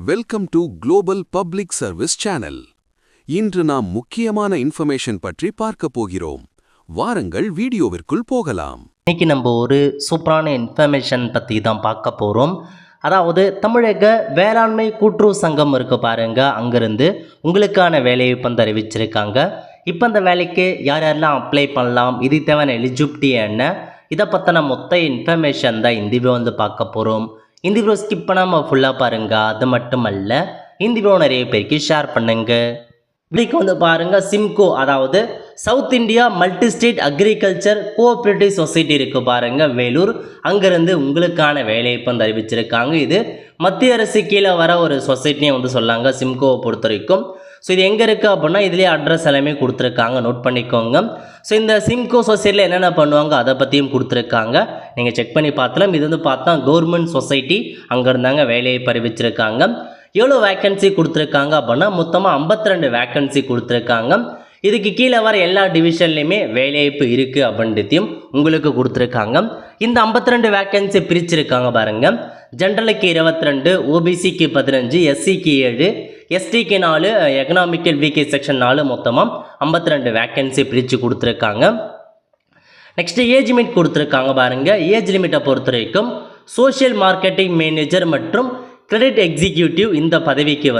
Welcome to global public service channel. இன்று நாம் முக்கியமான இன்ஃபர்மேஷன் பற்றி பார்க்க போகிறோம். வாருங்கள் வீடியோவிற்குள் போகலாம். இன்னைக்கு நம்ம ஒரு சூப்பரான இன்ஃபர்மேஷன் பற்றி தான் பார்க்க போகிறோம். அதாவது தமிழக வேளாண்மை கூட்டுறவு சங்கம் இருக்கு பாருங்க, அங்கிருந்து உங்களுக்கான வேலையை இப்போ அறிவிச்சிருக்காங்க. இப்போ அந்த வேலைக்கு யார் யாரெல்லாம் அப்ளை பண்ணலாம், இது தேவையான எலிஜிபிலிட்டி என்ன, இதை பற்றின மொத்த இன்ஃபர்மேஷன் தான் இந்த வீடியோ பார்க்க போகிறோம். இந்த வீடியோ ஸ்கிப் பண்ணாமல் ஃபுல்லாக பாருங்கள். அது மட்டும் அல்ல, இந்த வீடியோ நிறைய பேருக்கு ஷேர் பண்ணுங்க. இப்படிக்கு பாருங்கள், சிம்கோ அதாவது south India multi state agriculture cooperative society இருக்குது பாருங்கள், வேலூர். அங்கேருந்து உங்களுக்கான வேலையை இப்போ அறிவிச்சிருக்காங்க. இது மத்திய அரசு கீழே வர ஒரு சொசைட்டியை சொல்லாங்க சிம்கோவை பொறுத்த வரைக்கும். ஸோ இது எங்கே இருக்குது அப்படின்னா இதுலேயே அட்ரஸ் எல்லாமே கொடுத்துருக்காங்க, நோட் பண்ணிக்கோங்க. ஸோ இந்த சிம்கோ சொசைட்டியில் என்னென்ன பண்ணுவாங்க அதை பற்றியும் கொடுத்துருக்காங்க, நீங்கள் செக் பண்ணி பார்த்துலாம். இது பார்த்தா கவர்மெண்ட் சொசைட்டி, அங்கே இருந்தாங்க வேலையை அறிவிச்சிருக்காங்க. எவ்வளோ வேக்கன்சி கொடுத்துருக்காங்க அப்படின்னா மொத்தமாக 52 வேக்கன்சி கொடுத்துருக்காங்க. இதுக்கு கீழே வர எல்லா டிவிஷன்லையுமே வேலைவாய்ப்பு இருக்குது அப்படின்றதையும் உங்களுக்கு கொடுத்துருக்காங்க. இந்த 52 வேக்கன்சி பிரிச்சிருக்காங்க பாருங்கள். ஜென்ரலுக்கு 22, ஓபிசிக்கு 15, எஸ்சிக்கு 7, எஸ்டிக்கு 4, எக்கனாமிக்கல் வீக்கே செக்ஷன் 4, மொத்தமாக 52 வேக்கன்சி பிரித்து கொடுத்துருக்காங்க. நெக்ஸ்ட்டு ஏஜ் லிமிட் கொடுத்துருக்காங்க பாருங்கள். ஏஜ் லிமிட்டை பொறுத்த வரைக்கும் சோஷியல் மார்க்கெட்டிங் மேனேஜர் மற்றும் கிரெடிட் எக்ஸிக்யூட்டிவ் இந்த பதவிக்கு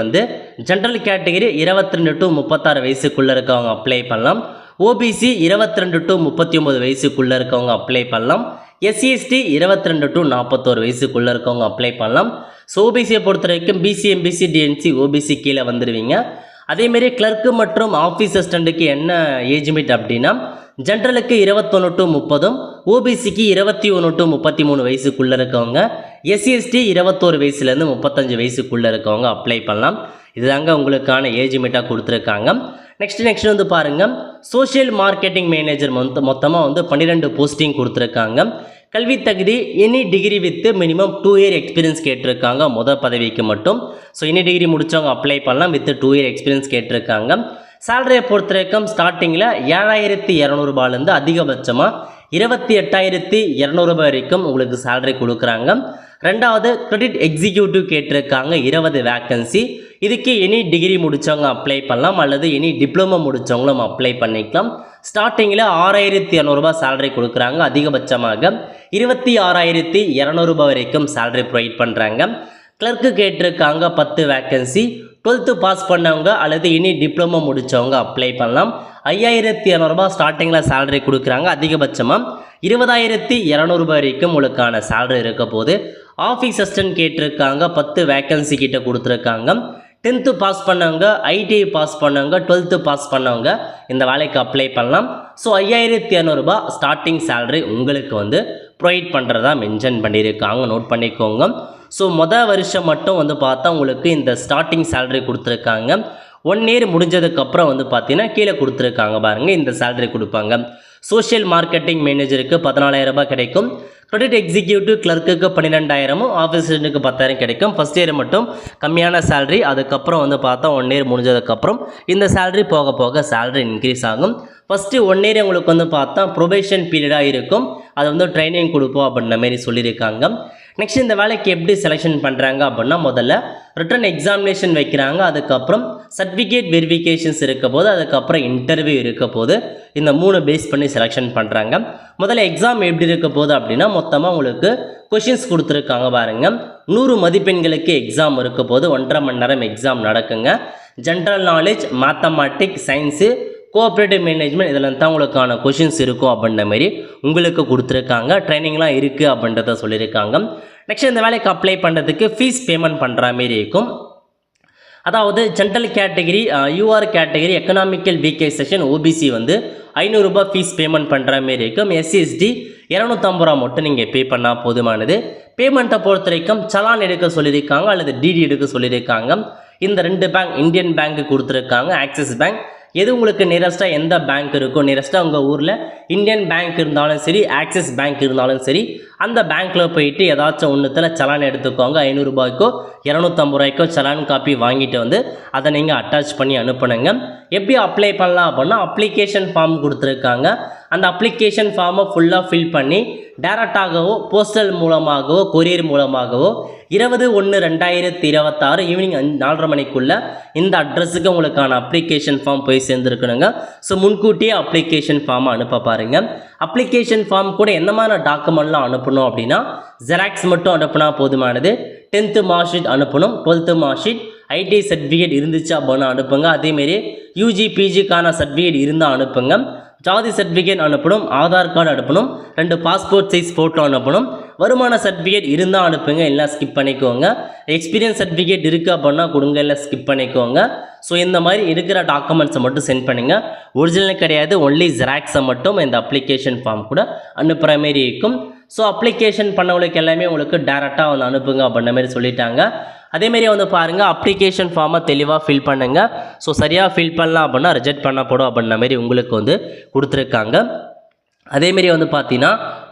ஜென்ரல் கேட்டகரி 22 to 36 வயசுக்குள்ளே இருக்கவங்க அப்ளை பண்ணலாம். ஓபிசி 22 to 39 வயசுக்குள்ளே இருக்கவங்க அப்ளை பண்ணலாம். எஸ்சிஎஸ்டி 22 to 41 வயசுக்குள்ளே இருக்கவங்க அப்ளை பண்ணலாம். ஸோ ஓபிசியை பொறுத்த வரைக்கும் பிசி, எம்பிசி, டிஎன்சி, ஓபிசி கீழே வந்துடுவீங்க. அதேமாரி கிளர்க்கு மற்றும் ஆஃபீஸ் அசிஸ்டண்ட்டுக்கு என்ன ஏஜ் லிமிட் அப்படின்னா ஜென்ரலுக்கு 21 to 30, ஓபிசிக்கு 21 to 33 வயசுக்குள்ளே இருக்கவங்க, எஸ்சிஎஸ்டி 21 வயசுலேருந்து 35 வயசுக்குள்ளே இருக்கவங்க அப்ளை பண்ணலாம். இதுதாங்க உங்களுக்கான ஏஜ் லிமிட்டாக கொடுத்துருக்காங்க. நெக்ஸ்ட் பாருங்கள், சோஷியல் மார்க்கெட்டிங் மேனேஜர் மொத்தமாக 12 போஸ்டிங் கொடுத்துருக்காங்க. கல்வி தகுதி any degree with minimum 2 year experience கேட்டிருக்காங்க மொதல் பதவிக்கு மட்டும். ஸோ எனி டிகிரி முடித்தவங்க அப்ளை பண்ணலாம், வித் 2 year எக்ஸ்பீரியன்ஸ் கேட்டிருக்காங்க. சேலரியை பொறுத்த வரைக்கும் ஸ்டார்டிங்கில் 7,200 ரூபாயிலேருந்து அதிகபட்சமாக 28,200 ரூபாய் வரைக்கும் உங்களுக்கு சேலரி கொடுக்குறாங்க. ரெண்டாவது கிரெடிட் எக்ஸிக்யூட்டிவ் கேட்டிருக்காங்க 20 வேக்கன்சி. இதுக்கு எனி டிகிரி முடித்தவங்க அப்ளை பண்ணலாம், அல்லது எனி டிப்ளமோ முடித்தவங்களும் அப்ளை பண்ணிக்கலாம். ஸ்டார்டிங்கில் 6,200 ரூபாய் சேலரி கொடுக்குறாங்க, அதிகபட்சமாக 26,200 ரூபாய் வரைக்கும் சேலரி ப்ரொவைட் பண்ணுறாங்க. கிளர்க்கு கேட்டிருக்காங்க 10 வேக்கன்சி. 12th பாஸ் பண்ணவங்க அல்லது இனி டிப்ளமோ முடித்தவங்க அப்ளை பண்ணலாம். 5,200 ரூபாய் ஸ்டார்டிங்கில் சேலரி கொடுக்குறாங்க, அதிகபட்சமாக 20,200 ரூபாய் வரைக்கும் உங்களுக்கான சேலரி இருக்க போது. ஆஃபீஸ் அசிஸ்டன்ட் கேட்டிருக்காங்க 10 வேக்கன்சி கிட்ட கொடுத்துருக்காங்க. 10th பாஸ் பண்ணவங்க, ஐடிஐ பாஸ் பண்ணவங்க, 12th பாஸ் பண்ணவங்க இந்த வேலைக்கு அப்ளை பண்ணலாம். ஸோ 5,200 ரூபாய் ஸ்டார்டிங் சேலரி உங்களுக்கு ப்ரொவைட் பண்ணுறதா மென்ஷன் பண்ணியிருக்காங்க, நோட் பண்ணிக்கோங்க. ஸோ மொதல் வருஷம் மட்டும் பார்த்தா உங்களுக்கு இந்த ஸ்டார்டிங் சேலரி கொடுத்துருக்காங்க. 1 year முடிஞ்சதுக்கப்புறம் பார்த்தீங்கன்னா கீழே கொடுத்துருக்காங்க பாருங்கள், இந்த சேலரி கொடுப்பாங்க. சோஷியல் மார்க்கெட்டிங் மேனேஜருக்கு 14,000 ரூபாய் கிடைக்கும். கிரெடிட் எக்ஸிக்யூட்டிவ் கிளர்க்குக்கு 12,000, ஆஃபீஸருக்கு 10,000 கிடைக்கும். ஃபஸ்ட் இயர் மட்டும் கம்மியான சேலரி, அதுக்கப்புறம் பார்த்தா 1 year முடிஞ்சதுக்கப்புறம் இந்த சேலரி போக போக சேலரி இன்க்ரீஸ் ஆகும். ஃபஸ்ட்டு 1 year உங்களுக்கு பார்த்தா ப்ரொபேஷன் பீரியடாக இருக்கும், அது ட்ரைனிங் கொடுப்போம் அப்படின்ற மாரி சொல்லியிருக்காங்க. நெக்ஸ்ட் இந்த வேலைக்கு எப்படி செலெக்ஷன் பண்ணுறாங்க அப்படின்னா முதல்ல ரிட்டன் எக்ஸாமினேஷன் வைக்கிறாங்க, அதுக்கப்புறம் சர்டிஃபிகேட் வெரிஃபிகேஷன்ஸ் இருக்க போது, அதுக்கப்புறம் இன்டர்வியூ இருக்க போது. இந்த 3 பேஸ் பண்ணி செலெக்ஷன் பண்ணுறாங்க. முதல்ல எக்ஸாம் எப்படி இருக்க போது அப்படின்னா மொத்தமாக உங்களுக்கு கொஷின்ஸ் கொடுத்துருக்காங்க பாருங்கள். 100 மதிப்பெண்களுக்கு எக்ஸாம் இருக்க போது 1.5 மணி நேரம் எக்ஸாம் நடக்குங்க. General knowledge, mathematics, science, cooperative management இதில் தான் உங்களுக்கான கொஷின்ஸ் இருக்கும் அப்படின்ற மாதிரி உங்களுக்கு கொடுத்துருக்காங்க. ட்ரைனிங்லாம் இருக்குது அப்படின்றத சொல்லியிருக்காங்க. நெக்ஸ்ட் இந்த வேலைக்கு அப்ளை பண்ணுறதுக்கு ஃபீஸ் பேமெண்ட் பண்ணுற மாரி இருக்கும். அதாவது general category, UR category, economical weaker section, OBC 500 ரூபாய் ஃபீஸ் பேமெண்ட் பண்ணுற மாரி இருக்கும். எஸ்சிஎஸ்டி 250 ரூபா மட்டும் நீங்கள் பே பண்ணால் போதுமானது. பேமெண்ட்டை பொறுத்த வரைக்கும் சலான் எடுக்க சொல்லியிருக்காங்க அல்லது டிடி எடுக்க சொல்லியிருக்காங்க. இந்த 2 பேங்க், இந்தியன் பேங்க் கொடுத்துருக்காங்க, ஆக்சிஸ் பேங்க். எது உங்களுக்கு நியரஸ்ட்டாக எந்த பேங்க் இருக்கோ, நியரஸ்ட்டாக உங்கள் ஊரில் இந்தியன் பேங்க் இருந்தாலும் சரி, ஆக்சிஸ் பேங்க் இருந்தாலும் சரி, அந்த பேங்க்கில் போயிட்டு ஏதாச்சும் ஒன்றுத்தில் சலான் எடுத்துக்கோங்க. 500 ரூபாய்க்கோ 250 ரூபாய்க்கோ சலான் காப்பி வாங்கிட்டு அதை நீங்கள் அட்டாச் பண்ணி அனுப்புனுங்க. எப்படி அப்ளை பண்ணலாம் அப்படின்னா அப்ளிகேஷன் ஃபார்ம் கொடுத்துருக்காங்க, அந்த அப்ளிகேஷன் ஃபார்மை ஃபுல்லாக ஃபில் பண்ணி டேரெக்டாகவோ போஸ்டல் மூலமாகவோ கொரியர் மூலமாகவோ 20/1/2026 ஈவினிங் 4:30 மணிக்குள்ளே இந்த அட்ரஸுக்கு உங்களுக்கான அப்ளிகேஷன் ஃபார்ம் போய் சேர்ந்துருக்கணுங்க. ஸோ முன்கூட்டியே அப்ளிகேஷன் ஃபார்மை அனுப்ப பாருங்கள். அப்ளிகேஷன் ஃபார்ம் கூட எந்த மாதிரி டாக்குமெண்ட்லாம் அனுப்பணும் அப்படின்னா ஜெராக்ஸ் மட்டும் அனுப்புனா போதுமானது. 10th மார்க் ஷீட் அனுப்பணும், 12th mark sheet, ID certificate இருந்துச்சு அப்படின்னா அனுப்புங்க. அதேமாரி யூஜி பிஜிக்கான சர்டிஃபிகேட் இருந்தால் அனுப்புங்க. ஜாதி சர்டிஃபிகேட் அனுப்பணும், ஆதார் கார்டு அனுப்பணும், 2 பாஸ்போர்ட் சைஸ் ஃபோட்டோ அனுப்பணும், வருமான சர்டிஃபிகேட் இருந்தால் அனுப்புங்க, எல்லாம் ஸ்கிப் பண்ணிக்கோங்க. எக்ஸ்பீரியன்ஸ் சர்டிஃபிகேட் இருக்குது அப்படின்னா கொடுங்க, எல்லாம் ஸ்கிப் பண்ணிக்கோங்க. ஸோ இந்த மாதிரி இருக்கிற டாக்குமெண்ட்ஸை மட்டும் சென்ட் பண்ணுங்கள். ஒரிஜினல் கிடையாது, ஒன்லி ஜெராக்ஸை மட்டும் இந்த அப்ளிகேஷன் ஃபார்ம் கூட அனுப்புகிற மாரி இருக்கும். ஸோ அப்ளிகேஷன் பண்ணவங்களுக்கு எல்லாமே உங்களுக்கு டேரெக்டாக வந்து அனுப்புங்க அப்படின்ற மாதிரி சொல்லிட்டாங்க. அதேமாரி வந்து பாருங்கள், அப்ளிகேஷன் ஃபார்மை தெளிவாக ஃபில் பண்ணுங்கள். ஸோ சரியாக ஃபில் பண்ணலாம் அப்படின்னா ரிஜெக்ட் பண்ணப்படும் அப்படின்ற மாதிரி உங்களுக்கு வந்து கொடுத்துருக்காங்க. அதேமாரி வந்து பார்த்தீங்கன்னா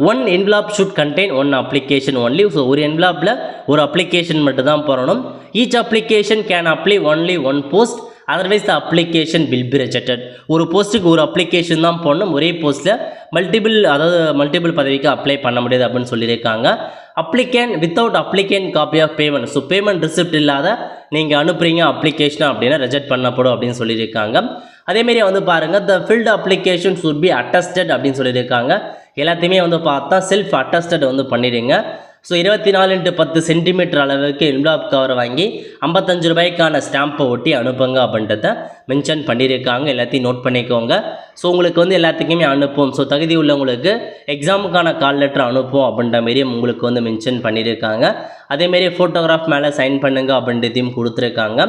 1 envelope should contain 1 application only. So ஒரு என்வலாப்பில் ஒரு அப்ளிகேஷன் மட்டும் தான் போடணும். Each application can apply only 1 post, otherwise the application will be rejected. ஒரு போஸ்ட்டுக்கு ஒரு அப்ளிகேஷன் தான் போடணும், ஒரே போஸ்ட்டில் மல்டிபிள் பதவிக்கு அப்ளை பண்ண முடியாது அப்படின்னு சொல்லியிருக்காங்க. Application without application copy of payment, so payment receipt இல்லாத நீங்கள் அனுப்புகிறீங்க அப்ளிகேஷன் அப்படின்னா ரிஜெக்ட் பண்ணப்படும் அப்படின்னு சொல்லியிருக்காங்க. அதேமாரி வந்து பாருங்கள், the filled application should be attested அப்படின்னு சொல்லியிருக்காங்க. எல்லாத்தையுமே வந்து பார்த்தா செல்ஃப் அட்டஸ்டட் வந்து பண்ணிடுங்க. ஸோ 24x10 சென்டிமீட்டர் அளவுக்கு என்வலாப் கவர் வாங்கி 55 ரூபாய்க்கான ஸ்டாம்பை ஒட்டி அனுப்புங்க அப்படின்றத மென்ஷன் பண்ணியிருக்காங்க. எல்லாத்தையும் நோட் பண்ணிக்கோங்க. ஸோ உங்களுக்கு வந்து எல்லாத்துக்குமே அனுப்பும், ஸோ தகுதி உள்ளவங்களுக்கு எக்ஸாமுக்கான கால் லெட்டர் அனுப்பும் அப்படின்ற மாரி உங்களுக்கு வந்து மென்ஷன் பண்ணியிருக்காங்க. அதேமாரி ஃபோட்டோகிராஃப் மேலே சைன் பண்ணுங்க அப்படின்றதையும் கொடுத்துருக்காங்க.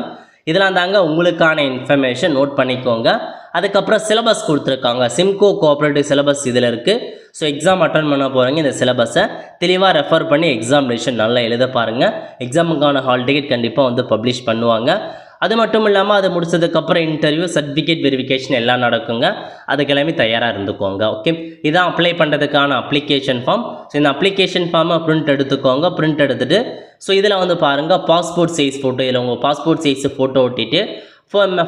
இதெல்லாம் தாங்க உங்களுக்கான இன்ஃபர்மேஷன், நோட் பண்ணிக்கோங்க. அதுக்கப்புறம் சிலபஸ் கொடுத்துருக்காங்க. சிம்கோ கோஆப்ரேட்டிவ் சிலபஸ் இதில் இருக்குது. ஸோ எக்ஸாம் அட்டன் பண்ண போகிறீங்க, இந்த சிலபஸை தெளிவாக ரெஃபர் பண்ணி எக்ஸாமினேஷன் நல்லா எழுத பாருங்கள். எக்ஸாமுக்கான ஹால் டிக்கெட் கண்டிப்பாக வந்து பப்ளிஷ் பண்ணுவாங்க. அது மட்டும் இல்லாமல் அது முடிச்சதுக்கப்புறம் இன்டர்வியூ, சர்டிஃபிகேட் வெரிஃபிகேஷன் எல்லாம் நடக்குங்க. அதுக்கு எல்லாமே தயாராக இருந்துக்கோங்க. ஓகே, இதான் அப்ளை பண்ணுறதுக்கான அப்ளிகேஷன் ஃபார்ம். ஸோ இந்த அப்ளிகேஷன் ஃபார்மை பிரிண்ட் எடுத்துக்கோங்க. பிரிண்ட் எடுத்துகிட்டு ஸோ இதில் வந்து பாருங்கள், பாஸ்போர்ட் சைஸ் ஃபோட்டோ, இதில் உங்கள் பாஸ்போர்ட் சைஸ் ஃபோட்டோ ஒட்டிட்டு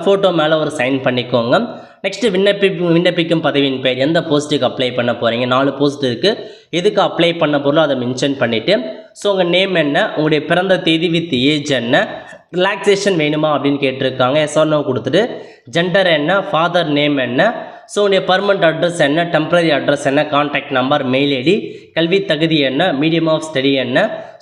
ஃபோட்டோ மேலே ஒரு சைன் பண்ணிக்கோங்க. நெக்ஸ்ட்டு விண்ணப்பிக்கும் பதவியின் பெயர், எந்த போஸ்ட்டுக்கு அப்ளை பண்ண போகிறீங்க, 4 போஸ்ட் இருக்குது, எதுக்கு அப்ளை பண்ண போகிறோம் அதை மென்ஷன் பண்ணிவிட்டு ஸோ உங்கள் நேம் என்ன, உங்களுடைய பிறந்த தேதி வித் ஏஜ் என்ன, ரிலாக்ஸேஷன் வேணுமா அப்படின்னு கேட்டிருக்காங்க. எஸ்ஆர்னோ கொடுத்துட்டு ஜெண்டர் என்ன, ஃபாதர் நேம் என்ன, ஸோ உடைய பர்மனண்ட் அட்ரஸ் என்ன, டெம்பரரி அட்ரஸ் என்ன, கான்டாக்ட் நம்பர், மெயில் ஐடி, கல்வி தகுதி என்ன, மீடியம் ஆஃப் ஸ்டடி என்ன,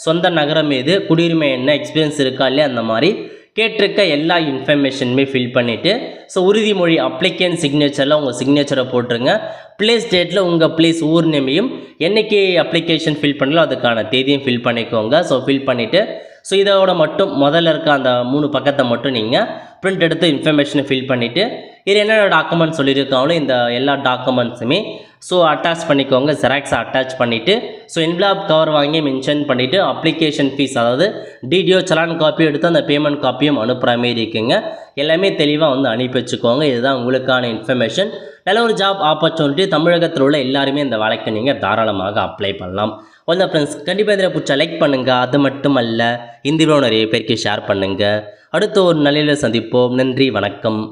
சொந்த நகரம் எது, குடியுரிமை என்ன, எக்ஸ்பீரியன்ஸ் இருக்கா இல்லையா, அந்த மாதிரி கேட்டிருக்க எல்லா இன்ஃபர்மேஷனுமே ஃபில் பண்ணிவிட்டு ஸோ உறுதிமொழி அப்ளிகேன் சிக்னேச்சரில் உங்கள் சிக்னேச்சரை போட்டுருங்க. ப்ளேஸ் டேட்டில் உங்கள் ப்ளேஸ் ஊர் நேமையும் என்றைக்கு அப்ளிகேஷன் ஃபில் பண்ணலாம் அதுக்கான தேதியும் ஃபில் பண்ணிக்கோங்க. ஸோ ஃபில் பண்ணிவிட்டு ஸோ இதோட மட்டும் முதல்ல இருக்க அந்த 3 பக்கத்தை மட்டும் நீங்கள் பிரிண்ட் எடுத்து இன்ஃபர்மேஷனை ஃபில் பண்ணிவிட்டு இது என்னென்ன டாக்குமெண்ட் சொல்லியிருக்காங்களோ இந்த எல்லா டாக்குமெண்ட்ஸுமே ஸோ அட்டாச் பண்ணிக்கோங்க. ஜெராக்ஸை அட்டாச் பண்ணிவிட்டு ஸோ என்வலாப் கவர் வாங்கி மென்ஷன் பண்ணிவிட்டு அப்ளிகேஷன் ஃபீஸ், அதாவது டிடிஓ சலான் காப்பி எடுத்து அந்த பேமெண்ட் காப்பியும் அனுப்புகிற மாரி இருக்குங்க. எல்லாமே தெளிவாக வந்து அனுப்பி வச்சுக்கோங்க. இதுதான் உங்களுக்கான இன்ஃபர்மேஷன். நல்ல ஒரு ஜாப் ஆப்பர்ச்சுனிட்டி. தமிழகத்தில் உள்ள எல்லாருமே இந்த வேலைக்கு நீங்கள் தாராளமாக அப்ளை பண்ணலாம். ஒன்று ஃப்ரெண்ட்ஸ், கண்டிப்பாக இதில் பிடிச்சா லைக் பண்ணுங்கள். அது மட்டும் அல்ல, இந்த வீடியோ நிறைய பேருக்கு ஷேர் பண்ணுங்கள். அடுத்த ஒரு நல்ல சந்திப்போம். நன்றி, வணக்கம்.